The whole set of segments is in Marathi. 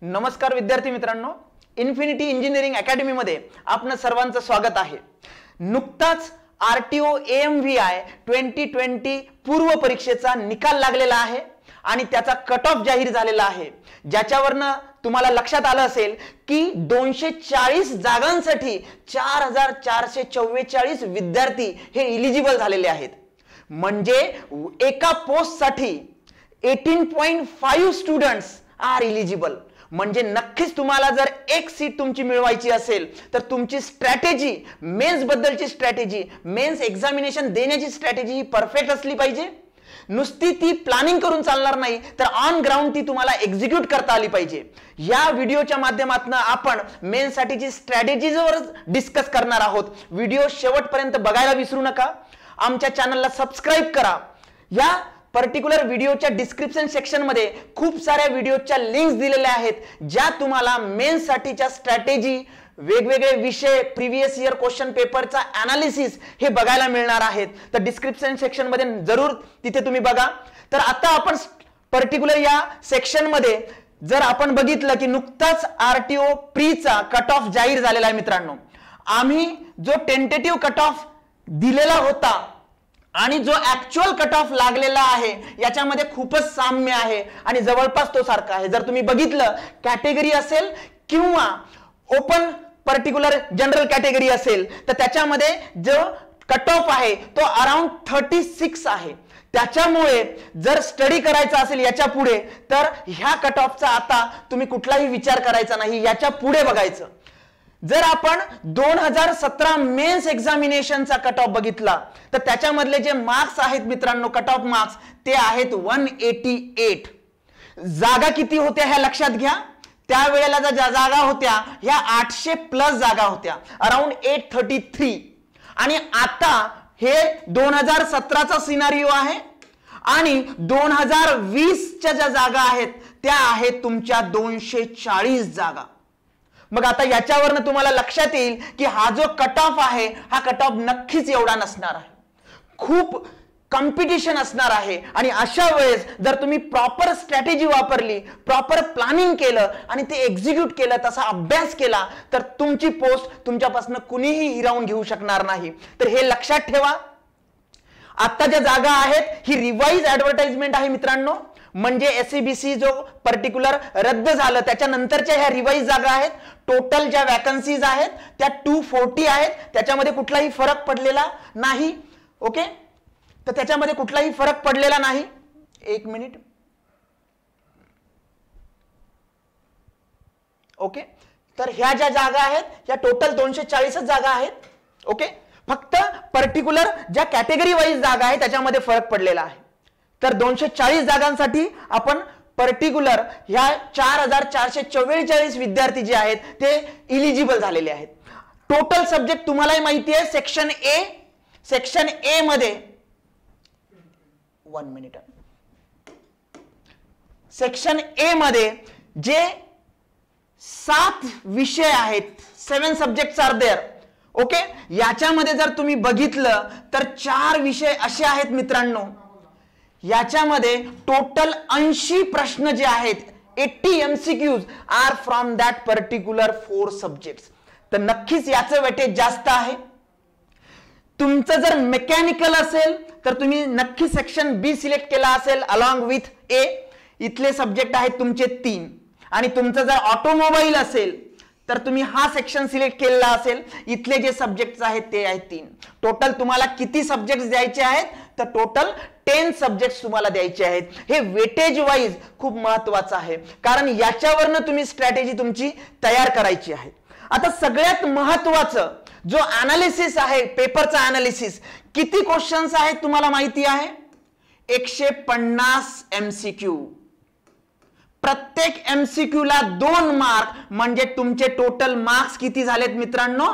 नमस्कार विद्यार्थी मित्रांनो, इन्फिनिटी इंजिनिअरिंग अकॅडमी मध्ये आपणा सर्वांचं स्वागत आहे। नुकताच आरटीओ एएमव्हीआय 2020 पूर्व परीक्षेचा निकाल लागलेला आहे आणि त्याचा कट ऑफ जाहीर झालेला आहे, ज्याच्यावरनं तुम्हाला लक्षात आलं असेल की 240 जागांसाठी 4444 विद्यार्थी हे एलिजिबल झालेले आहेत। म्हणजे एका पोस्ट साठी 18.5 स्टुडंट्स आर एलिजिबल। म्हणजे नक्कीच तुम्हाला जर एक सीट तुमची मिळवायची असेल तर तुमची स्ट्रॅटेजी, मेन्स बद्दलची स्ट्रॅटेजी, मेन्स एक्झामिनेशन देण्याची स्ट्रॅटेजी ही परफेक्ट असली पाहिजे। नुसती ती प्लॅनिंग करून चालणार नाही, तर ऑन ग्राउंड ती तुम्हाला एक्झिक्यूट करता आली पाहिजे। या व्हिडिओच्या माध्यमातून आपण मेन्स साठीची स्ट्रॅटेजीजवर डिस्कस करणार आहोत। व्हिडिओ शेवटपर्यंत बघायला विसरू नका। आमच्या चॅनलला सबस्क्राइब करा। या पर्टिक्युलर व्हिडिओच्या डिस्क्रिप्शन सेक्शन मध्ये खूप साऱ्या व्हिडिओच्या लिंक्स दिलेल्या आहेत, ज्या तुम्हाला मेन्स साठीच्या स्ट्रॅटेजी, वेगवेगळे विषय, प्रीवियस इयर क्वेश्चन पेपरचा एनालिसिस हे बघायला मिळणार आहेत। तर डिस्क्रिप्शन सेक्शन मध्ये जरूर तिथे तुम्ही बघा। तर आता आपण पर्टिक्युलर या सेक्शन मध्ये जर आपण बघितलं की नुकताच आरटीओ प्रीचा कट ऑफ जाहीर झालेला आहे मित्रांनो। आम्ही जो टेंटेटिव्ह कट ऑफ दिलेला होता आणि जो ऍक्च्युअल कट ऑफ लागलेला आहे याच्यामध्ये खूपच साम्य आहे आणि जवळपास तो सारखा आहे। जर तुम्ही बघितलं कॅटेगरी असेल किंवा ओपन पर्टिक्युलर जनरल कॅटेगरी असेल तर त्याच्यामध्ये जो कट ऑफ आहे तो अराउंड 36 आहे। त्याच्यामुळे जर स्टडी करायचा असेल याच्या पुढे तर ह्या कट ऑफचा आता तुम्ही कुठलाही विचार करायचा नाही, याच्या पुढे बघायचं। जर आपण 2017 मेन्स एक्झामिनेशनचा कट ऑफ बघितला तर त्याच्यामधले जे मार्क्स आहेत मित्रांनो, कट ऑफ मार्क्स ते आहेत 188। जागा किती होत्या ह्या लक्षात घ्या। त्यावेळेला ज्या जागा होत्या ह्या 800 प्लस जागा होत्या, अराउंड 833। आणि आता हे 2017चा सिनारिओ आहे आणि 2020च्या ज्या जागा आहेत त्या आहेत तुमच्या 240 जागा। मग आता याच्यावरनं तुम्हाला लक्षात येईल की हा जो कट ऑफ आहे हा कट ऑफ नक्कीच एवढा नसणार आहे, खूप कॉम्पिटिशन असणार आहे। आणि अशा वेळेस जर तुम्ही प्रॉपर स्ट्रॅटेजी वापरली, प्रॉपर प्लॅनिंग केलं आणि ते एक्झिक्यूट केलं, तसा अभ्यास केला तर तुमची पोस्ट तुमच्यापासून कुणीही हिरावून घेऊ शकणार नाही। तर हे लक्षात ठेवा। आता ज्या जागा आहेत ही रिवाइज ऍडव्हर्टाइजमेंट आहे मित्रांनो। म्हणजे एसईबीसी जो पर्टिक्युलर रद्द झालं त्याच्यानंतरच्या ह्या रिवाइज जागा आहेत। टोटल ज्या वॅकन्सीज आहेत त्या 240 आहेत, त्याच्यामध्ये कुठलाही फरक पडलेला नाही। ओके, तर त्याच्यामध्ये कुठलाही फरक पडलेला नाही। एक मिनिट। ओके, तर ह्या ज्या जागा आहेत या टोटल 240 जागा आहेत। ओके, फक्त पर्टिक्युलर ज्या कॅटेगरी वाईज जागा आहेत त्याच्यामध्ये फरक पडलेला आहे। तर 240 जागांसाठी आपण पर्टिक्युलर ह्या 4444 विद्यार्थी जे आहेत ते इलिजिबल झालेले आहेत। टोटल सब्जेक्ट तुम्हालाही माहिती आहे, सेक्शन ए मध्ये 1 मिनिट, सेक्शन ए मध्ये जे 7 विषय आहेत, 7 सब्जेक्ट्स आर देअर। ओके, याच्यामध्ये जर तुम्ही बघितलं तर 4 विषय असे आहेत मित्रांनो, याच्यामध्ये टोटल 80 प्रश्न जे आहेत, 80 MCQs are from that particular 4 subjects. तर नक्कीच याचं वेटेज जास्त आहे। तुमचं जर मेकॅनिकल असेल तर तुम्ही नक्की सेक्शन बी सिलेक्ट केला असेल अलॉंग विथ ए। इथले सब्जेक्ट आहेत तुमचे 3। आणि तुमचं जर ऑटोमोबाईल असेल तर तुम्ही हा सेक्शन सिलेक्ट केलेला असेल, इथले जे सब्जेक्ट्स आहेत ते आहेत 3। टोटल तुम्हाला किती सब्जेक्ट्स द्यायचे आहेत तर टोटल 10 सब्जेक्ट्स तुम्हाला द्यायचे आहेत। हे वेटेज वाईज खूप महत्वाचं आहे, कारण याच्यावरनं तुम्ही स्ट्रॅटेजी तुमची तयार करायची आहे। आता सगळ्यात महत्वाचं जो एनालिसिस आहे, पेपरचा एनालिसिस, किती क्वेश्चन्स आहेत तुम्हाला माहिती आहे? 150 MCQ। प्रत्येक MCQ ला 2 मार्क, म्हणजे तुमचे टोटल मार्क्स किती झालेत मित्रांनो?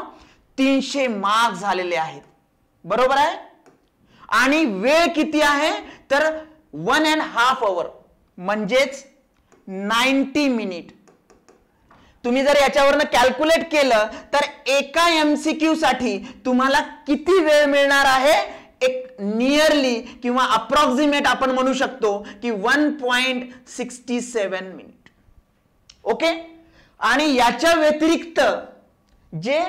300 मार्क्स झालेले आहेत, बरोबर आहे। आणि वेळ किती आहे तर 1.5 hour, म्हणजेच 90 मिनिट। तुम्ही जर याच्यावरनं कॅल्क्युलेट केलं तर एका MCQ साठी तुम्हाला किती वेळ मिळणार आहे? एक नियरली किंवा अप्रॉक्सिमेट आपण म्हणू शकतो की 1.67 मिनिट। ओके. आणि याच्या व्यतिरिक्त जे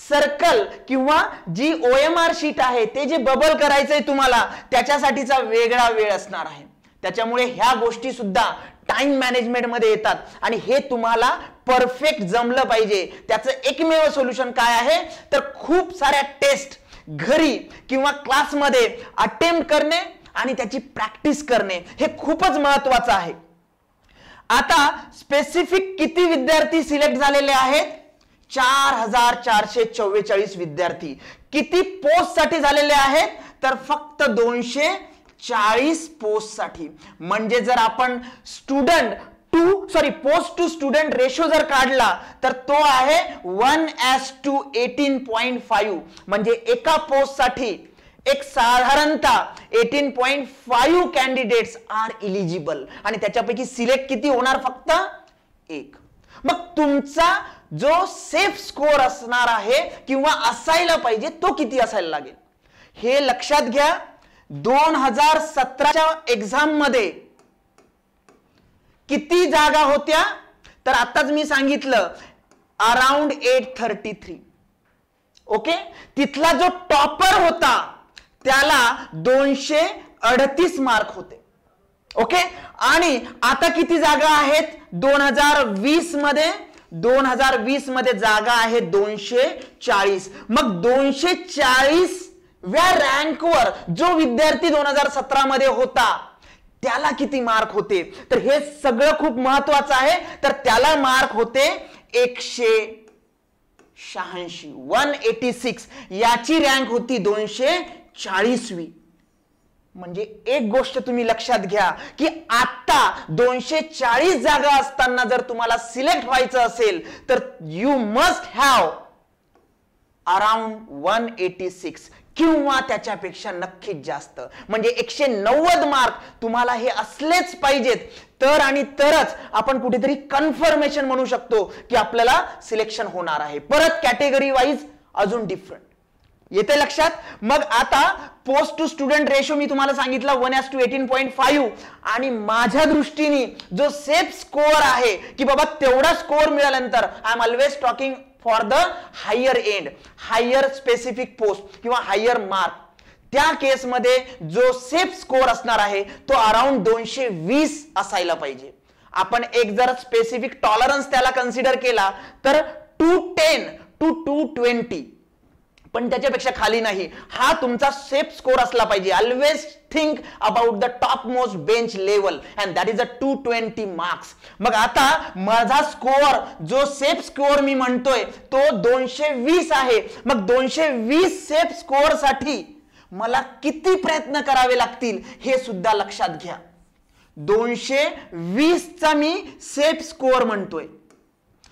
सर्कल किंवा जी OMR शीट आहे ते जे बबल करायचंय तुम्हाला त्याच्यासाठीचा वेगळा वेळ असणार आहे. त्याच्यामुळे ह्या गोष्टी सुद्धा टाइम मॅनेजमेंट मध्ये येतात आणि हे तुम्हाला परफेक्ट जमलं पाहिजे. त्याचं एकमेव सोल्युशन काय आहे तर खूप साऱ्या टेस्ट घरी किंवा क्लासमध्ये अटेम्प्ट करणे आणि त्याची प्रॅक्टिस करणे हे खूपच महत्वाचं आहे. आता स्पेसिफिक किती विद्यार्थी सिलेक्ट झालेले आहेत? 4444 विद्यार्थी. किती पोस्ट साठी झालेले आहेत तर फक्त 240 पोस्ट साठी. म्हणजे जर आपण पोस्ट टू स्टुडंट रेशो जर काढला तर तो आहे 1:18.5. म्हणजे एका पोस्ट साठी एक साधारणतः 18.5 कॅन्डिडेट्स आर इलिजिबल आणि त्याच्यापैकी सिलेक्ट किती होणार? फक्त एक. मग तुमचा जो सेफ स्कोर असणार आहे किंवा असायला पाहिजे तो किती असायला लागेल हे लक्षात घ्या. 2017च्या एक्झाम मध्ये किती जागा होत्या तर आताच मी सांगितलं अराउंड 833. ओके. तिथला जो टॉपर होता त्याला 238 मार्क होते. ओके. आणि आता किती जागा आहेत 2020 मध्ये? 2020 मध्ये जागा आहेत 240. मग 240 व्या रँकवर जो विद्यार्थी 2017 मध्ये होता त्याला किती मार्क होते तर हे सगळं खूप महत्वाचं आहे. तर त्याला मार्क होते 186. 186 याची रँक होती 240वी. म्हणजे एक गोष्ट तुम्ही लक्षात घ्या की आता 240 जागा असताना जर तुम्हाला सिलेक्ट व्हायचं असेल तर यू मस्ट हॅव अराउंड 186 किंवा त्याच्यापेक्षा नक्कीच जास्त. म्हणजे 190 मार्क तुम्हाला हे असलेच पाहिजेत तर आणि तरच आपण कुठेतरी कन्फर्मेशन म्हणू शकतो की आपल्याला सिलेक्शन होणार आहे. परत कॅटेगरी वाईज अजून डिफरंट येते लक्षात. मग आता पोस्ट टू स्टुडंट रेशो मी तुम्हाला सांगितला 1:18.5 आणि माझ्या दृष्टीने जो सेफ स्कोअर आहे की बाबा तेवढा स्कोअर मिळाल्यानंतर I am always talking for the higher end, higher specific post किंवा हायर मार्क. त्या केसमध्ये जो सेफ स्कोअर असणार आहे तो अराउंड 220 असायला पाहिजे. आपण एक जर स्पेसिफिक टॉलरन्स त्याला कन्सिडर केला तर 210 to 220 पण त्याच्यापेक्षा खाली नाही. हा तुमचा सेफ स्कोर असला पाहिजे. Always think about the top most bench level and that is a 220 marks. मग आता माझा स्कोअर जो सेफ स्कोअर मी म्हणतोय तो 220 आहे. मग 220 सेफ स्कोअर साठी मला किती प्रयत्न करावे लागतील हे सुद्धा लक्षात घ्या. 220 चा मी सेफ स्कोअर म्हणतोय.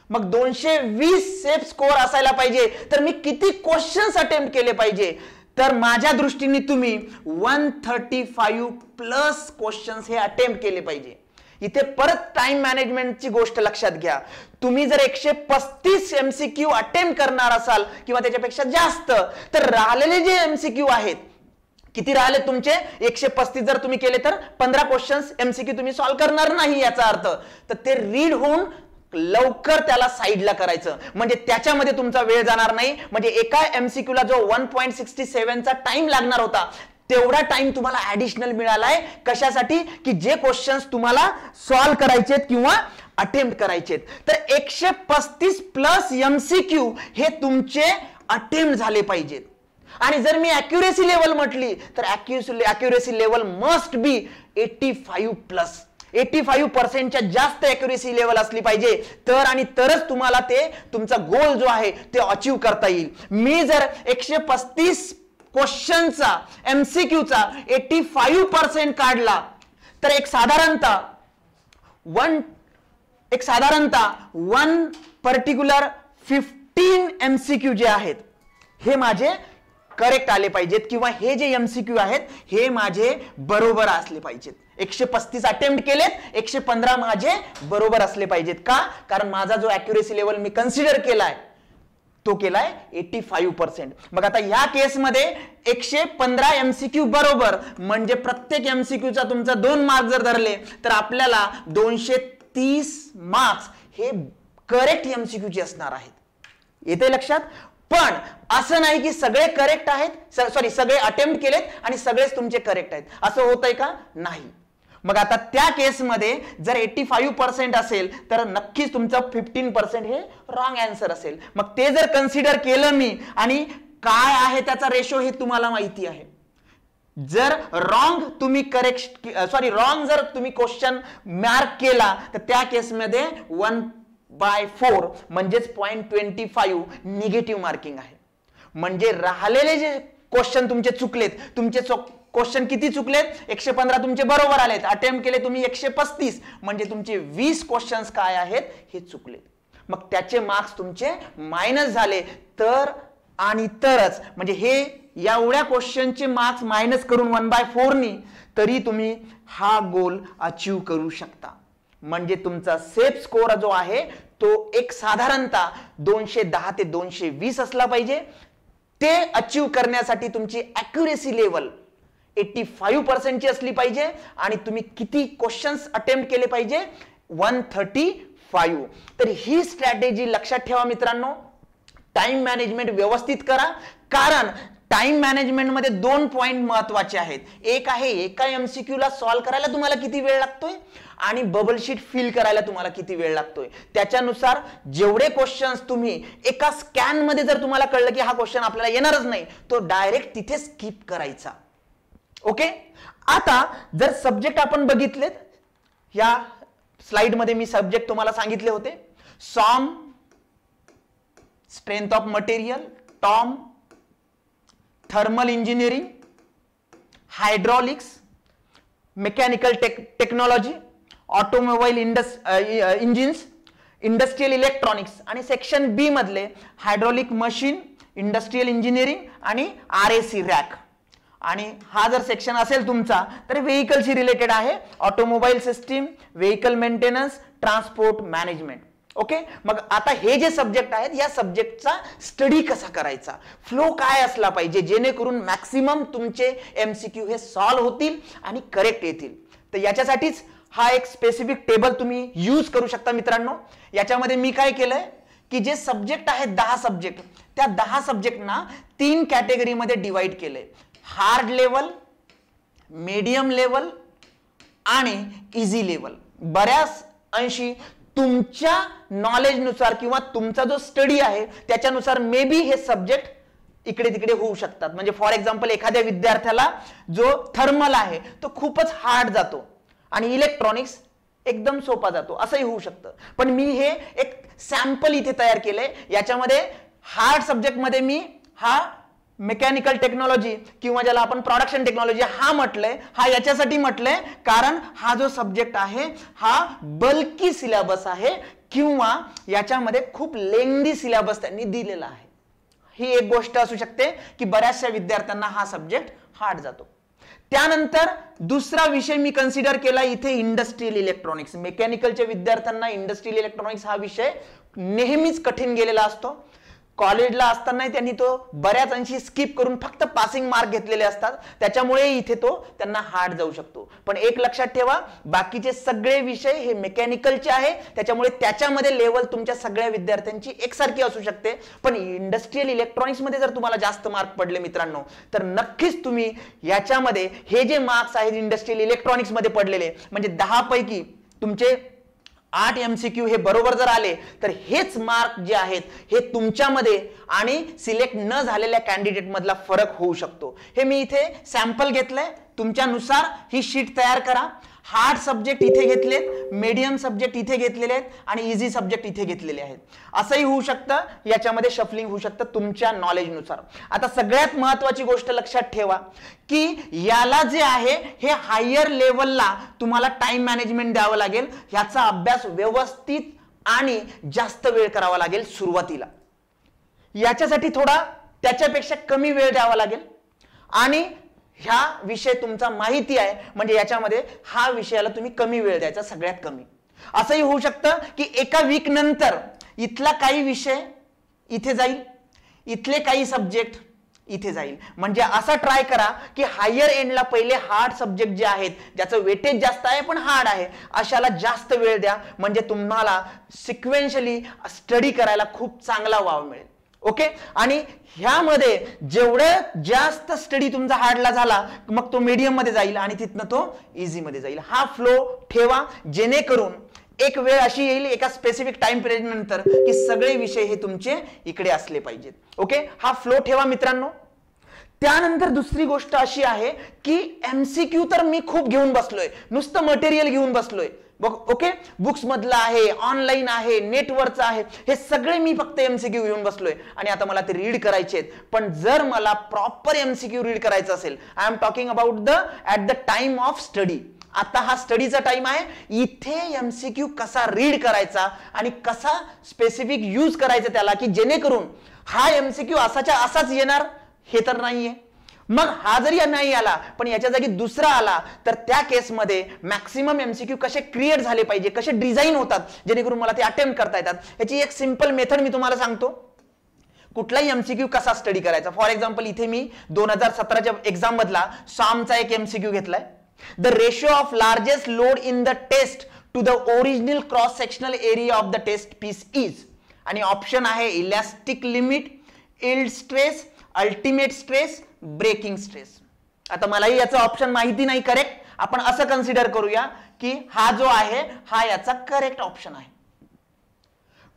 मग 220 सेफ स्कोअर असायला पाहिजे तर मी किती क्वेश्चन्स अटेम्प्ट केले पाहिजे तर माझ्या दृष्टीने तुम्ही 135 प्लस क्वेश्चन्स हे अटेम्प्ट केले पाहिजे. इथे परत टाइम मॅनेजमेंटची गोष्ट लक्षात घ्या. तुम्ही जर 135 MCQ अटेम्प्ट करणार असाल किंवा त्याच्यापेक्षा जास्त तर राहिलेले जे MCQ आहेत किती राहिले तुमचे 135 जर तुम्ही केले तर 15 क्वेश्चन्स MCQ तुम्ही सॉल्व्ह करणार नाही याचा अर्थ. तर ते रीड होऊन लवकर त्याला साईडला करायचं म्हणजे त्याच्यामध्ये तुमचा वेळ जाणार नाही. म्हणजे एका MCQ ला जो 1.67 चा टाइम लागणार होता तेवढा टाइम तुम्हाला ऍडिशनल मिळालाय. कशासाठी की जे क्वेश्चन्स तुम्हाला सॉल्व्ह करायचेत किंवा अटेम्प्ट करायचेत. तर 135 प्लस MCQ हे तुमचे अटेम्प्ट झाले पाहिजेत. आणि जर मी अॅक्युरेसी लेवल म्हटली तर accuracy level must be 85 plus. 85% च्या जास्त अॅक्युरेसी लेवल असली पाहिजे तर आणि तरच तुम्हाला ते तुमचा गोल जो आहे ते अचीव करता येईल. मी जर 135 क्वेश्चनचा MCQचा 85% काढला तर एक साधारणतः वन पर्टिक्युलर 15 MCQ जे आहेत हे माझे करेक्ट आले पाहिजेत किंवा हे जे MCQ आहेत हे माझे बरोबर असले पाहिजेत. 135 अटेम्प्ट केलेत, 115 माझे बरोबर असले पाहिजेत. का? कारण माझा जो अॅक्युरेसी लेवल मी कन्सिडर केलाय तो केलाय 85%. मग आता ह्या केसमध्ये 115 MCQ बरोबर म्हणजे प्रत्येक MCQचा तुमचा 2 मार्क जर धरले तर आपल्याला 230 मार्क्स हे करेक्ट एमसीक्यूचे असणार आहेत. येते लक्षात? पण असं नाही की सगळे करेक्ट आहेत, सॉरी सगळे अटेम्प्ट केलेत आणि सगळेच तुमचे करेक्ट आहेत, असं होतंय का? नाही. मग आता त्या केसमध्ये जर 85% असेल तर नक्कीच तुमचं 15% हे रॉंग आन्सर असेल. मग ते जर कन्सिडर केलं मी आणि काय आहे त्याचा रेशो हे तुम्हाला माहिती आहे. जर रॉंग तुम्ही रॉंग जर तुम्ही क्वेश्चन मार्क केला तर त्या केसमध्ये 1/4 म्हणजेच 0.25 निगेटिव्ह मार्किंग आहे. म्हणजे राहिलेले जे क्वेश्चन तुमचे चुकलेत, तुमचे क्वेश्चन किती चुकलेत? 115 तुमचे बरोबर आलेत, अटेम्प्ट केले तुम्ही 135, म्हणजे तुमचे 20 क्वेश्चन्स काय आहेत हे चुकलेत. मग त्याचे मार्क्स तुमचे मायनस झाले तर आणि तरच, म्हणजे हे एवढ्या क्वेश्चनचे मार्क्स मायनस करून 1/4 नी तरी तुम्ही हा गोल अचीव करू शकता. म्हणजे तुमचा सेफ स्कोर जो आहे तो एक साधारणतः 210 ते 220 असला पाहिजे. ते अचीव करण्यासाठी तुमची ॲक्युरेसी लेवल 85% ची असली पाहिजे आणि तुम्ही किती क्वेश्चन्स अटेम्प्ट केले पाहिजे? 135. तर ही स्ट्रॅटेजी लक्षात ठेवा मित्रांनो. टाइम मॅनेजमेंट व्यवस्थित करा, कारण टाइम मॅनेजमेंट मध्ये 2 पॉइंट महत्वाचे आहेत. एक आहे एका एमसीक्यू ला सॉल्व्ह करायला तुम्हाला किती वेळ लागतोय आणि बबल शीट फिल करायला तुम्हाला किती वेळ लागतोय. त्याच्यानुसार जेवढे क्वेश्चन्स तुम्ही एका स्कॅन मध्ये जर तुम्हाला कळलं की हा क्वेश्चन आपल्याला येणारच नाही, तो डायरेक्ट तिथे स्किप करायचा. ओके. आता जर सब्जेक्ट आपण बघितलेत, या स्लाइड मध्ये मी सब्जेक्ट तुम्हाला सांगितले होते. सॉम, strength of material, Tom, thermal engineering, hydraulics, mechanical technology, automobile engines, industrial electronics आणि सेक्शन बी मधले हायड्रॉलिक मशीन, इंडस्ट्रियल इंजिनिअरिंग आणि RAC रॅक. आणि हा जर सेक्शन असेल तुमचा तर व्हेकलशी रिलेटेड आहे, automobile system, vehicle maintenance, transport management. Okay. मग आता हे जे सब्जेक्ट आहेत या सब्जेक्टचा स्टडी कसा करायचा, फ्लो काय असला पाहिजे जेणेकरून मॅक्सिमम तुमचे एमसीक्यू हे सॉल्व्ह होतील आणि करेक्ट येतील. तर याच्यासाठीच हा एक स्पेसिफिक टेबल तुम्ही यूज करू शकता मित्रांनो. याच्यामध्ये मी काय केलंय की जे सब्जेक्ट आहेत 10 सब्जेक्ट, त्या 10 सब्जेक्टना 3 कॅटेगरीमध्ये डिवाइड केलंय. हार्ड लेवल, मीडियम लेवल आणि इझी लेवल. बऱ्याच अंशी तुमच्या नॉलेजनुसार किंवा तुमचा जो स्टडी आहे त्याच्यानुसार मे बी हे सब्जेक्ट इकडे तिकडे होऊ शकतात. म्हणजे फॉर एक्झाम्पल एखाद्या विद्यार्थ्याला जो थर्मल आहे तो खूपच हार्ड जातो आणि इलेक्ट्रॉनिक्स एकदम सोपा जातो, असंही होऊ शकतं. पण मी हे एक सॅम्पल इथे तयार केलंय. याच्यामध्ये हार्ड सब्जेक्ट मध्ये मी हा मेकॅनिकल टेक्नॉलॉजी किंवा ज्याला आपण प्रोडक्शन टेक्नॉलॉजी हा म्हटलंय, हा याच्यासाठी म्हटलंय कारण हा जो सब्जेक्ट आहे हा बल्की सिलेबस आहे किंवा याच्यामध्ये खूप लेंदी सिलेबस त्यांनी दिलेला आहे. ही एक गोष्ट असू शकते की बऱ्याचशा विद्यार्थ्यांना हा सब्जेक्ट हार्ड जातो. त्यानंतर दुसरा विषय मी कन्सिडर केला इथे इंडस्ट्रियल इलेक्ट्रॉनिक्स. मेकॅनिकलच्या विद्यार्थ्यांना इंडस्ट्रियल इलेक्ट्रॉनिक्स हा विषय नेहमीच कठीण गेलेला असतो. कॉलेजला असताना त्यांनी तो बऱ्याच अंशी स्किप करून फक्त पासिंग मार्क घेतलेले असतात, त्याच्यामुळे इथे तो त्यांना हार्ड जाऊ शकतो. पण एक लक्षात ठेवा, बाकीचे सगळे विषय हे मेकॅनिकलचे आहे, त्याच्यामुळे त्याच्यामध्ये लेवल तुमच्या सगळ्या विद्यार्थ्यांची एकसारखी असू शकते. पण इंडस्ट्रियल इलेक्ट्रॉनिक्स मध्ये जर तुम्हाला जास्त मार्क पडले मित्रांनो तर नक्कीच तुम्ही याच्यामध्ये हे जे मार्क्स आहेत इंडस्ट्रियल इलेक्ट्रॉनिक्स मध्ये पडलेले, म्हणजे 10 पैकी तुमचे 8 एमसीक्यू हे बरोबर जर आले तर हेच मार्क जे आहेत हे तुमच्यामध्ये आणि सिलेक्ट न झालेल्या कॅन्डिडेट मधला फरक होऊ शकतो. हे मी इथे सॅम्पल घेतलंय, तुमच्यानुसार ही शीट तयार करा. हार्ड सब्जेक्ट इथे घेतलेत, मीडियम सब्जेक्ट इथे घेतलेले आहेत आणि इझी सब्जेक्ट इथे घेतलेले आहेत. असंही होऊ शकतं, याच्यामध्ये शफलिंग होऊ शकतं तुमच्या नॉलेजनुसार. आता सगळ्यात महत्वाची गोष्ट लक्षात ठेवा की याला जे आहे हे हायर लेवलला तुम्हाला टाइम मॅनेजमेंट द्यावं लागेल. ह्याचा अभ्यास व्यवस्थित आणि जास्त वेळ करावा लागेल सुरुवातीला. याच्यासाठी थोडा त्याच्यापेक्षा कमी वेळ द्यावा लागेल आणि ह्या विषय तुमचा माहिती आहे म्हणजे याच्यामध्ये हा विषयाला तुम्ही कमी वेळ द्यायचा, सगळ्यात कमी. असंही होऊ शकतं की एका वीक नंतर इथला काही विषय इथे जाईल, इथले काही सब्जेक्ट इथे जाईल. म्हणजे असा ट्राय करा की हायर एंडला पहिले हार्ड सब्जेक्ट जे आहेत ज्याचं वेटेज जास्त आहे पण हार्ड आहे अशाला जास्त वेळ द्या. म्हणजे तुम्हाला सिक्वेन्शियली स्टडी करायला खूप चांगला वाव मिळेल. ओके. आणि ह्यामध्ये जेवढं जास्त स्टडी तुमचा हार्डला झाला मग तो मीडियम मध्ये जाईल आणि तिथनं तो इझी मध्ये जाईल. हा फ्लो ठेवा जेणेकरून एक वेळ अशी येईल एका स्पेसिफिक टाइम पिरियड नंतर की सगळे विषय हे तुमचे इकडे असले पाहिजेत. ओके. हा फ्लो ठेवा मित्रांनो. त्यानंतर दुसरी गोष्ट अशी आहे की एमसीक्यू तर मी खूप घेऊन बसलोय, नुसतं मटेरियल घेऊन बसलोय. ओके. बुक्स मधलं आहे, ऑनलाईन आहे, नेटवरचं आहे, हे सगळे मी फक्त एमसीक्यू घेऊन बसलोय आणि आता मला ते रीड करायचे आहेत. पण जर मला प्रॉपर एमसीक्यू रीड करायचं असेल, I am talking about at the time of study. आता हा स्टडीचा टाइम आहे. इथे एमसीक्यू कसा रीड करायचा आणि कसा स्पेसिफिक यूज करायचा त्याला की जेणेकरून हा एमसीक्यू असाच्या असाच येणार हे तर नाहीये. मग हा जरी नाही आला पण याच्या जागी दुसरा आला तर त्या केसमध्ये मॅक्सिमम एमसीक्यू कसे क्रिएट झाले पाहिजे, कसे डिझाईन होतात जेणेकरून मला ते अटेम्प्ट करता येतात. याची एक सिंपल मेथड मी तुम्हाला सांगतो. कुठलाही एमसीक्यू कसा स्टडी करायचा. फॉर एक्झाम्पल इथे मी 2017च्या एक्झाम मधला सॉमचा एक एमसीक्यू घेतलाय. The ratio of largest load in the test to the original cross sectional area of the test piece is, आणि ऑप्शन आहे elastic limit, yield stress, ultimate stress, breaking stress. आता मलाही याचा ऑप्शन माहिती नाही करेक्ट, आपण असं कन्सिडर करूया की हा जो आहे हा याचा करेक्ट ऑप्शन आहे.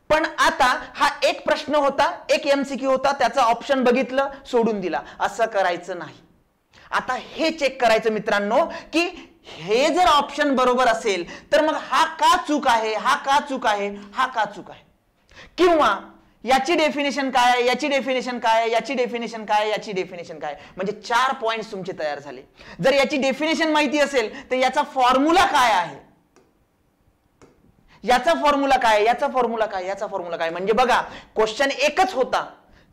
पण आता हा एक प्रश्न होता, एक एमसीक्यू होता, त्याचा ऑप्शन बघितलं सोडून दिला, असं करायचं नाही. आता हे चेक करायचं मित्रांनो की हे जर ऑप्शन बरोबर असेल तर मग हा का चूक आहे, हा का चूक आहे, हा का चूक आहे, किंवा याची डेफिनेशन काय, याची डेफिनेशन काय, याची डेफिनेशन काय, याची डेफिनेशन काय. म्हणजे 4 पॉइंट्स तुमचे तयार झाले. जर याची डेफिनेशन माहिती असेल तर याचा फॉर्म्युला काय आहे, याचा फॉर्म्युला काय, याचा फॉर्म्युला काय, याचा फॉर्म्युला काय. म्हणजे बघा क्वेश्चन एकच होता,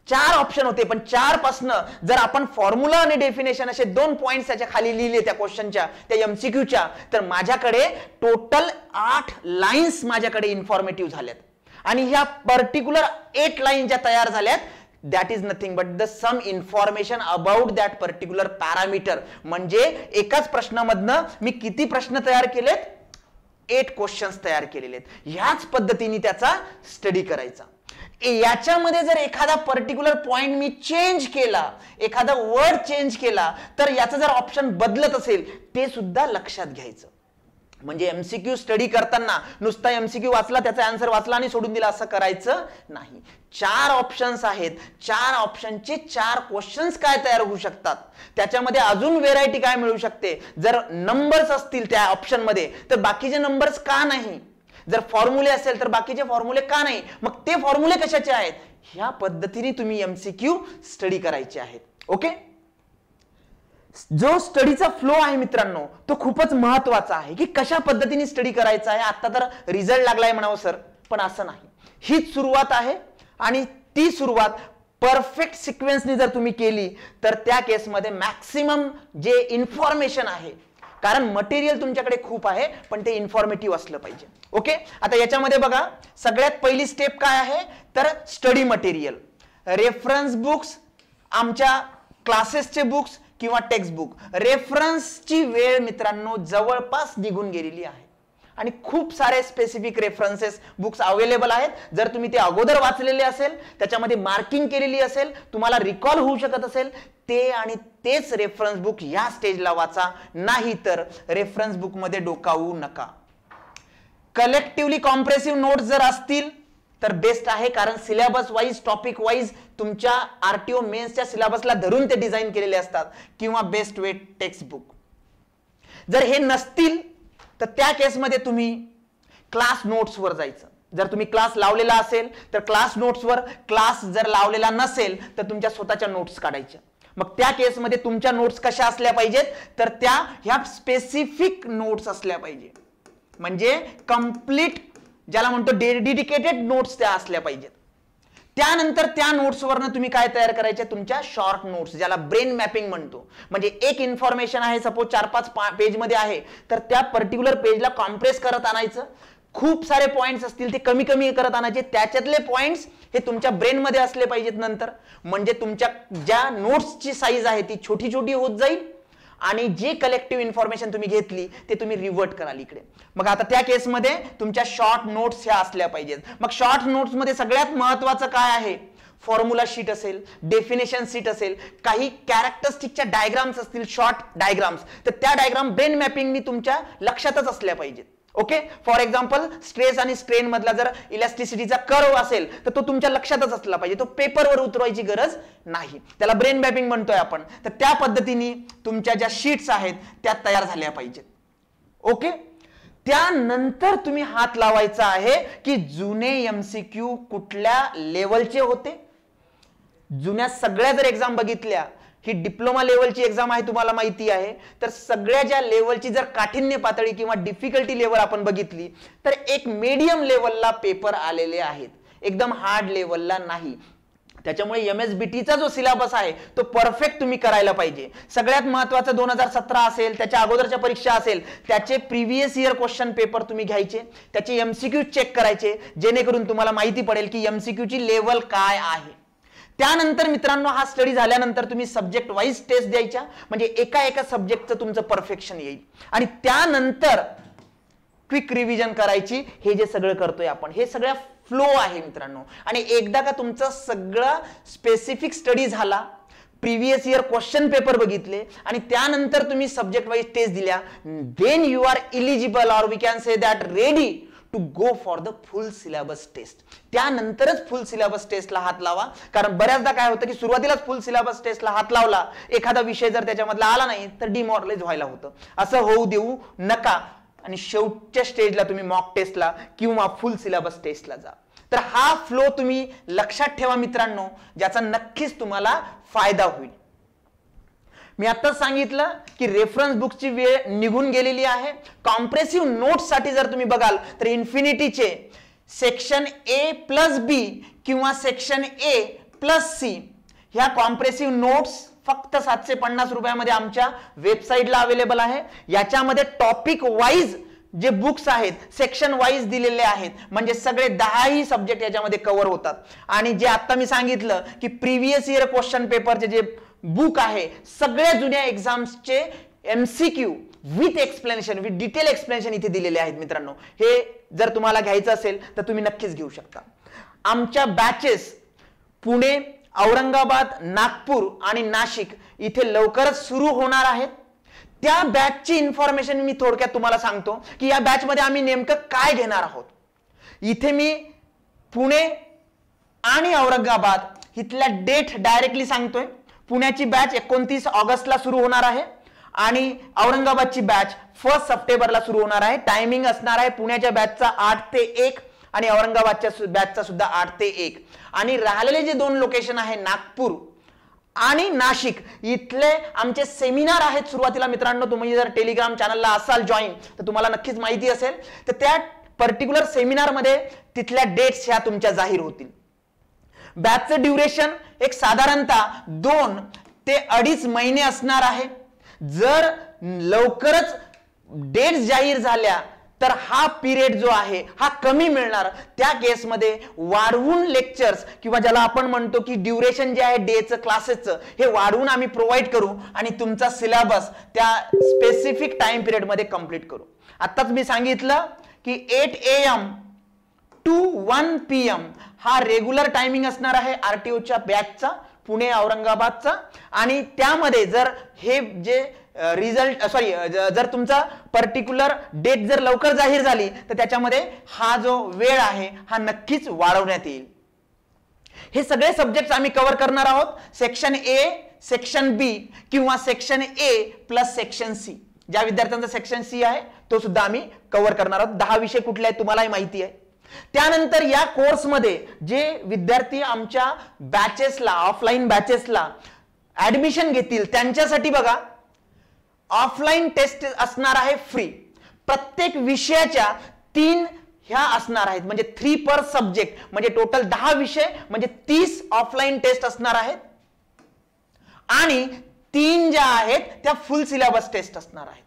4 ऑप्शन होते, पण 4 पासनं जर आपण फॉर्म्युला आणि डेफिनेशन असे 2 पॉइंट्स त्याच्या खाली लिहिले त्या क्वेश्चनच्या, त्या एमसीक्यूच्या, तर माझ्याकडे टोटल 8 लाईन्स माझ्याकडे इन्फॉर्मेटिव्ह झाल्यात. आणि ह्या पर्टिक्युलर 8 लाईन ज्या तयार झाल्यात that is nothing but the sum information about that particular parameter. म्हणजे एकाच प्रश्नामधनं मी किती प्रश्न तयार केलेत, 8 क्वेश्चन्स तयार केलेले आहेत. ह्याच पद्धतीने त्याचा स्टडी करायचा. याच्यामध्ये जर एखादा पर्टिक्युलर पॉइंट मी चेंज केला, एखादा वर्ड चेंज केला तर याचा जर ऑप्शन बदलत असेल ते सुद्धा लक्षात घ्यायचं. म्हणजे एमसीक्यू स्टडी करताना नुसता एमसीक्यू वाचला, त्याचा आन्सर वाचला आणि सोडून दिला असं करायचं नाही. 4 ऑप्शन्स आहेत, 4 ऑप्शनचे 4 क्वेश्चन्स काय तयार होऊ शकतात, त्याच्यामध्ये अजून व्हेरायटी काय मिळू शकते. जर नंबर्स असतील त्या ऑप्शन मध्ये तर बाकीचे नंबर्स का नाही, जर फॉर्म्युले असेल तर बाकीचे फॉर्म्युले का नाही, मग ते फॉर्म्युले कशाचे आहेत, ह्या पद्धतीने तुम्ही एमसीक्यू स्टडी करायचे आहेत. ओके. जो स्टडीचा फ्लो आहे मित्रांनो तो खूपच महत्वाचा आहे की कशा पद्धतीने स्टडी करायचा आहे. आता तर रिझल्ट लागलाय म्हणावं सर, पण असं नाही. हीच सुरुवात आहे आणि ती सुरुवात परफेक्ट सिक्वेन्सने जर तुम्ही केली तर त्या केसमध्ये मॅक्सिमम जे इन्फॉर्मेशन आहे, कारण मटेरियल तुमच्याकडे खूप आहे पण ते इन्फॉर्मेटिव्ह असलं पाहिजे. ओके. आता याच्यामध्ये बघा सगळ्यात पहिली स्टेप काय आहे तर स्टडी मटेरियल, रेफरन्स बुक्स, आमच्या क्लासेसचे बुक्स किंवा टेक्स्ट बुक. रेफरन्सची वेळ मित्रांनो जवळपास निघून गेलेली आहे आणि खूप सारे स्पेसिफिक रेफरन्सेस बुक्स अवेलेबल आहेत. जर तुम्ही ते अगोदर वाचलेले असेल, त्याच्यामध्ये मार्किंग केलेली असेल, तुम्हाला रिकॉल होऊ शकत असेल, ते आणि तेच रेफरन्स बुक या स्टेजला वाचा, नाही तर रेफरन्स बुक मध्ये डोकावू नका. कलेक्टिव्हली कॉम्प्रेसिव्ह नोट्स जर असतील तर बेस्ट आहे, कारण सिलेबस वाईज, टॉपिक वाईज तुमच्या आरटीओ मेन्सच्या सिलेबसला धरून ते डिझाईन केलेले असतात, किंवा बेस्ट वे टेक्स्ट बुक. जर हे नसतील तर त्या केसमध्ये तुम्ही क्लास नोट्सवर जायचं. जर तुम्ही क्लास लावलेला असेल तर क्लास नोट्सवर, क्लास जर लावलेला नसेल तर तुमच्या स्वतःच्या नोट्स काढायच्या. मग त्या केसमध्ये तुमच्या नोट्स कशा असल्या पाहिजेत तर त्या ह्या स्पेसिफिक नोट्स असल्या पाहिजे. म्हणजे कंप्लीट ज्याला म्हणतो डेडिकेटेड नोट्स त्या असल्या पाहिजेत. त्यानंतर त्या नोट्सवरनं तुम्ही काय तयार करायचे, तुमच्या शॉर्ट नोट्स, ज्याला ब्रेन मॅपिंग म्हणतो. म्हणजे एक इन्फॉर्मेशन आहे, सपोज 4-5 पेज मध्ये आहे, तर त्या पर्टिक्युलर पेजला कॉम्प्रेस करत आणायचं, खूप सारे पॉइंट्स असतील ते कमी कमी करत आणायचे, त्याच्यातले पॉइंट्स हे तुमच्या ब्रेन मध्ये असले पाहिजेत नंतर, म्हणजे तुमच्या ज्या नोट्सची साईज आहे ती छोटी छोटी होत जाईल आणि जे कलेक्टिव्ह इन्फॉर्मेशन तुम्ही घेतली ते तुम्ही रिव्हर्ट कराल इकडे. मग आता त्या केसमध्ये तुमच्या शॉर्ट नोट्स ह्या असल्या पाहिजेत. मग शॉर्ट नोट्स मध्ये सगळ्यात महत्वाचं काय आहे, फॉर्म्युला शीट असेल, डेफिनेशन शीट असेल, काही कॅरेक्टरिस्टिकच्या डायग्राम्स असतील, शॉर्ट डायग्राम्स, तर त्या डायग्राम ब्रेन मॅपिंगनी तुमच्या लक्षातच असल्या पाहिजेत. ओके, फॉर एक्झाम्पल स्ट्रेस आणि स्ट्रेन मधला जर इलॅस्टिसिटीचा कर्व असेल तर तो तुमच्या लक्षातच असला पाहिजे, तो पेपरवर उतरवायची गरज नाही, त्याला ब्रेन मॅपिंग म्हणतोय आपण. तर त्या पद्धतीने तुमच्या ज्या शीट्स आहेत त्या तयार झाल्या पाहिजेत. ओके, त्यानंतर तुम्ही हात लावायचा आहे की जुने एमसीक्यू कुठल्या लेवलचे होते. जुन्या सगळ्या जर एक्झाम बघितल्या, ही डिप्लोमा लेवलची एक्झाम आहे तुम्हाला माहिती आहे, तर सगळ्या ज्या लेवलची जर काठिण्य पातळी किंवा डिफिकल्टी लेवल आपण बघितली तर एक मीडियम लेवलला पेपर आलेले आहेत, एकदम हार्ड लेवलला नाही. त्याच्यामुळे एमएसबीटीचा जो सिलेबस आहे तो परफेक्ट तुम्ही करायला पाहिजे. सगळ्यात महत्त्वाचं 2017 असेल, त्याच्या अगोदरच्या परीक्षा असेल, त्याचे प्रिव्हियस इयर क्वेश्चन पेपर तुम्ही घ्यायचे, त्याचे एमसीक्यू चेक करायचे, जेणेकरून तुम्हाला माहिती पडेल की एमसीक्यूची लेवल काय आहे. त्यानंतर मित्रांनो हा स्टडी झाल्यानंतर तुम्ही सब्जेक्ट वाईज टेस्ट द्यायच्या, म्हणजे एका एका सब्जेक्टचं तुमचं परफेक्शन येईल. आणि त्यानंतर क्विक रिव्हिजन करायची. हे जे सगळं करतोय आपण हे सगळं फ्लो आहे मित्रांनो. आणि एकदा का तुमचं सगळं स्पेसिफिक स्टडी झाला, प्रिव्हियस इयर क्वेश्चन पेपर बघितले आणि त्यानंतर तुम्ही सब्जेक्ट वाईज टेस्ट दिल्या, then you are eligible or we can say that ready to go for the full syllabus test. त्यानंतरच फुल सिलेबस टेस्टला हात लावा. कारण बऱ्याचदा काय होतं की सुरुवातीलाच फुल सिलेबस टेस्टला हात लावला, एखादा विषय जर त्याच्यामधला आला नाही तर डिमॉरलाइज व्हायला होतं. असं होऊ देऊ नका आणि शेवटच्या स्टेजला तुम्ही मॉक टेस्टला किंवा फुल सिलेबस टेस्टला जा. तर हा फ्लो तुम्ही लक्षात ठेवा मित्रांनो, ज्याचा नक्कीच तुम्हाला फायदा होईल. मी आताच सांगितलं की रेफरन्स बुक्सची वेळ निघून गेलेली आहे. कॉम्प्रेसिव्ह नोट्स साठी जर तुम्ही बघाल तर इन्फिनिटीचे सेक्शन ए प्लस बी किंवा सेक्शन ए प्लस सी ह्या कॉम्प्रेसिव्ह नोट्स फक्त 750 रुपयामध्ये आमच्या वेबसाईटला अवेलेबल आहे. याच्यामध्ये टॉपिक वाईज जे बुक्स आहेत सेक्शन वाईज दिलेले आहेत, म्हणजे सगळे 10ही सब्जेक्ट याच्यामध्ये कव्हर होतात. आणि जे आता मी सांगितलं की प्रिव्हियस इयर क्वेश्चन पेपरचे जे बुक आहे, सगळ्या जुन्या एक्झाम्सचे MCQ with explanation, with detail explanation इथे दिलेले आहेत मित्रांनो. हे जर तुम्हाला घ्यायचं असेल तर तुम्ही नक्कीच घेऊ शकता. आमच्या बॅचेस पुणे, औरंगाबाद, नागपूर आणि नाशिक इथे लवकरच सुरू होणार आहेत. त्या बॅचची इन्फॉर्मेशन मी थोडक्यात तुम्हाला सांगतो की या बॅच मध्ये आम्ही नेमकं काय घेणार आहोत. इथे मी पुणे आणि औरंगाबाद इथल्या डेट डायरेक्टली सांगतोय. पुण्याची बॅच 29 ऑगस्टला सुरू होणार आहे आणि औरंगाबादची बॅच 1 सप्टेंबरला सुरू होणार आहे. टायमिंग असणार आहे पुण्याच्या बॅचचा 8 ते 1 आणि औरंगाबादच्या बॅचचा सुद्धा 8 ते 1. आणि राहिलेले जे 2 लोकेशन आहे नागपूर आणि नाशिक, इथले आमचे सेमिनार आहेत सुरुवातीला मित्रांनो. तुम्ही जर टेलिग्राम चॅनलला असाल जॉईन तर तुम्हाला नक्कीच माहिती असेल. तर त्या पर्टिक्युलर सेमिनार मध्ये तिथल्या डेट्स ह्या तुमच्या जाहीर होतील. बॅचचं ड्युरेशन एक साधारणतः 2 ते 2.5 महिने असणार आहे. जर लवकरच डेट्स जाहीर झाल्या तर हा पिरियड जो आहे हा कमी मिळणार. त्या केसमध्ये वाढवून लेक्चर्स किंवा ज्याला आपण म्हणतो की ड्युरेशन जे आहे डेचं क्लासेसचं हे वाढवून आम्ही प्रोव्हाइड करू आणि तुमचा सिलेबस त्या स्पेसिफिक टाइम पिरियड मध्ये कंप्लीट करू. आताच मी सांगितलं की 8 AM to 1 PM हा रेग्युलर टायमिंग असणार आहे आरटीओच्या बॅचचा, पुणे औरंगाबादचा. आणि त्यामध्ये जर हे जे रिझल्ट जर तुमचा पर्टिक्युलर डेट जर लवकर जाहीर झाली तर त्याच्यामध्ये हा जो वेळ आहे हा नक्कीच वाढवण्यात येईल. हे सगळे सब्जेक्ट्स आम्ही कव्हर करणार आहोत. सेक्शन ए, सेक्शन बी किंवा section A plus section C. ज्या विद्यार्थ्यांचा सेक्शन सी आहे तो सुद्धा आम्ही कव्हर करणार आहोत. 10 विषय कुठले आहेत तुम्हालाही माहिती आहे. त्यानंतर या कोर्समध्ये जे विद्यार्थी आमच्या बॅचेसला, ऑफलाईन बॅचेसला ऍडमिशन घेतील त्यांच्यासाठी बघा ऑफलाईन टेस्ट असणार आहे फ्री. प्रत्येक विषयाच्या 3 ह्या असणार आहेत, म्हणजे 3 पर सब्जेक्ट, म्हणजे टोटल 10 विषय म्हणजे 30 ऑफलाईन टेस्ट असणार आहेत. आणि 3 ज्या आहेत त्या फुल सिलेबस टेस्ट असणार आहेत.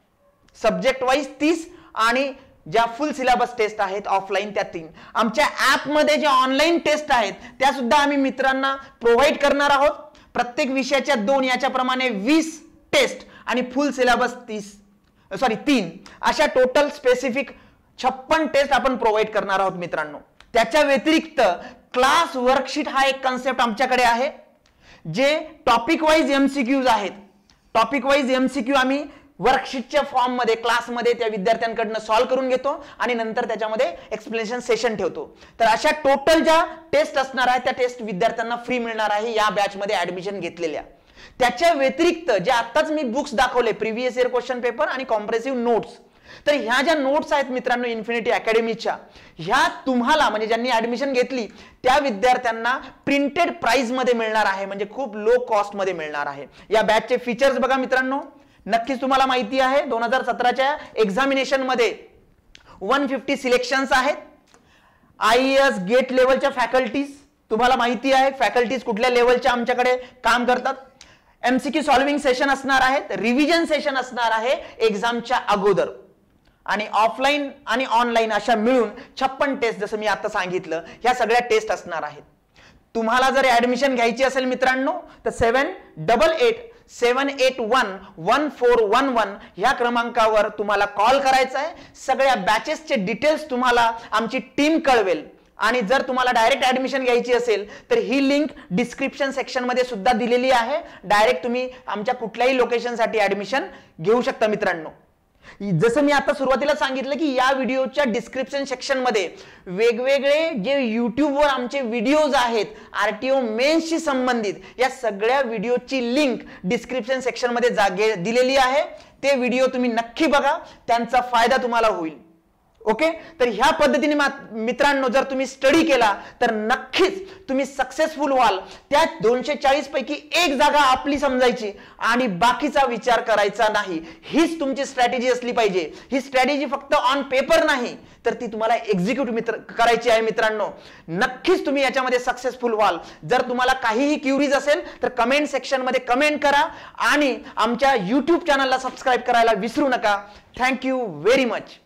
सब्जेक्ट वाईज 30 आणि ज्या फुल सिलेबस टेस्ट आहेत ऑफलाईन त्या 3, आमच्या ऍप मध्ये ज्या ऑनलाईन टेस्ट आहेत त्या सुद्धा आम्ही मित्रांना प्रोव्हाइड करणार आहोत. प्रत्येक विषयाच्या 2 याच्याप्रमाणे 20 टेस्ट आणि फुल सिलेबस 3 अशा टोटल स्पेसिफिक 56 टेस्ट आपण प्रोव्हाइड करणार आहोत मित्रांनो. त्याच्या व्यतिरिक्त क्लास वर्कशीट हा एक कन्सेप्ट आमच्याकडे आहे, जे टॉपिक वाईज एमसीक्यूज आहेत. टॉपिक वाईज एमसीक्यू आम्ही वर्कशीटच्या फॉर्म मध्ये क्लासमध्ये त्या विद्यार्थ्यांकडून सॉल्व्ह करून घेतो आणि नंतर त्याच्यामध्ये एक्सप्लेनेशन सेशन ठेवतो. तर अशा टोटल ज्या टेस्ट असणार आहेत त्या टेस्ट विद्यार्थ्यांना फ्री मिळणार आहे या बॅच मध्ये ऍडमिशन घेतलेल्या. त्याच्या व्यतिरिक्त जे आताच मी बुक्स दाखवले, प्रिव्हियस इयर क्वेश्चन पेपर आणि कॉम्प्रेसिव्ह नोट्स, तर ह्या ज्या नोट्स आहेत मित्रांनो इन्फिनिटी अकॅडमीच्या, ह्या तुम्हाला म्हणजे ज्यांनी ऍडमिशन घेतली त्या विद्यार्थ्यांना प्रिंटेड प्राइस मध्ये मिळणार आहे, म्हणजे खूप लो कॉस्ट मध्ये मिळणार आहे. या बॅचचे फीचर्स बघा मित्रांनो, नक्कीच तुम्हाला माहिती आहे 2017च्या एक्झामिनेशन मध्ये 150 सिलेक्शन्स आहेत. IAS गेट लेवलच्या फॅकल्टीज तुम्हाला माहिती आहे, फॅकल्टीज कुठल्या लेवलच्या आमच्याकडे काम करतात. MCQ सॉल्विंग सेशन असणार आहेत, रिव्हिजन सेशन असणार आहे एक्झामच्या अगोदर, आणि ऑफलाईन आणि ऑनलाईन अशा मिळून 56 टेस्ट जसं मी आता सांगितलं ह्या सगळ्या टेस्ट असणार आहेत. तुम्हाला जर ऍडमिशन घ्यायची असेल मित्रांनो तर 7887811411 ह्या क्रमांकावर तुम्हाला कॉल करायचा आहे. सगळ्या बॅचेसचे डिटेल्स तुम्हाला आमची टीम कळवेल. आणि जर तुम्हाला डायरेक्ट ऍडमिशन घ्यायची असेल तर ही लिंक डिस्क्रिप्शन सेक्शन मध्ये सुद्धा दिलेली आहे. डायरेक्ट तुम्ही आमच्या कुठल्याही लोकेशनसाठी ऍडमिशन घेऊ शकता मित्रांनो. जसं मी आता सुरुवातीला सांगितलं की या व्हिडिओच्या डिस्क्रिप्शन सेक्शन मध्ये वेगवेगळे जे युट्यूबवर आमचे व्हिडिओज आहेत RTO मेन्सशी संबंधित, या सगळ्या व्हिडिओची लिंक डिस्क्रिप्शन सेक्शन मध्ये दिलेली आहे. ते व्हिडिओ तुम्ही नक्की बघा, त्यांचा फायदा तुम्हाला होईल. ओके, तर ह्या पद्धतीने मित्रांनो जर तुम्ही स्टडी केला तर नक्कीच तुम्ही सक्सेसफुल व्हाल. त्या 240 पैकी एक जागा आपली समजायची आणि बाकीचा विचार करायचा नाही. हीच तुमची स्ट्रॅटेजी असली पाहिजे. ही स्ट्रॅटेजी फक्त ऑन पेपर नाही तर ती तुम्हाला एक्झिक्यूट करायची आहे मित्रांनो. नक्कीच तुम्ही याच्यामध्ये सक्सेसफुल व्हाल. जर तुम्हाला काहीही क्युरीज असेल तर कमेंट सेक्शन मध्ये कमेंट करा आणि आमच्या YouTube चॅनलला सबस्क्राईब करायला विसरू नका. Thank you very much.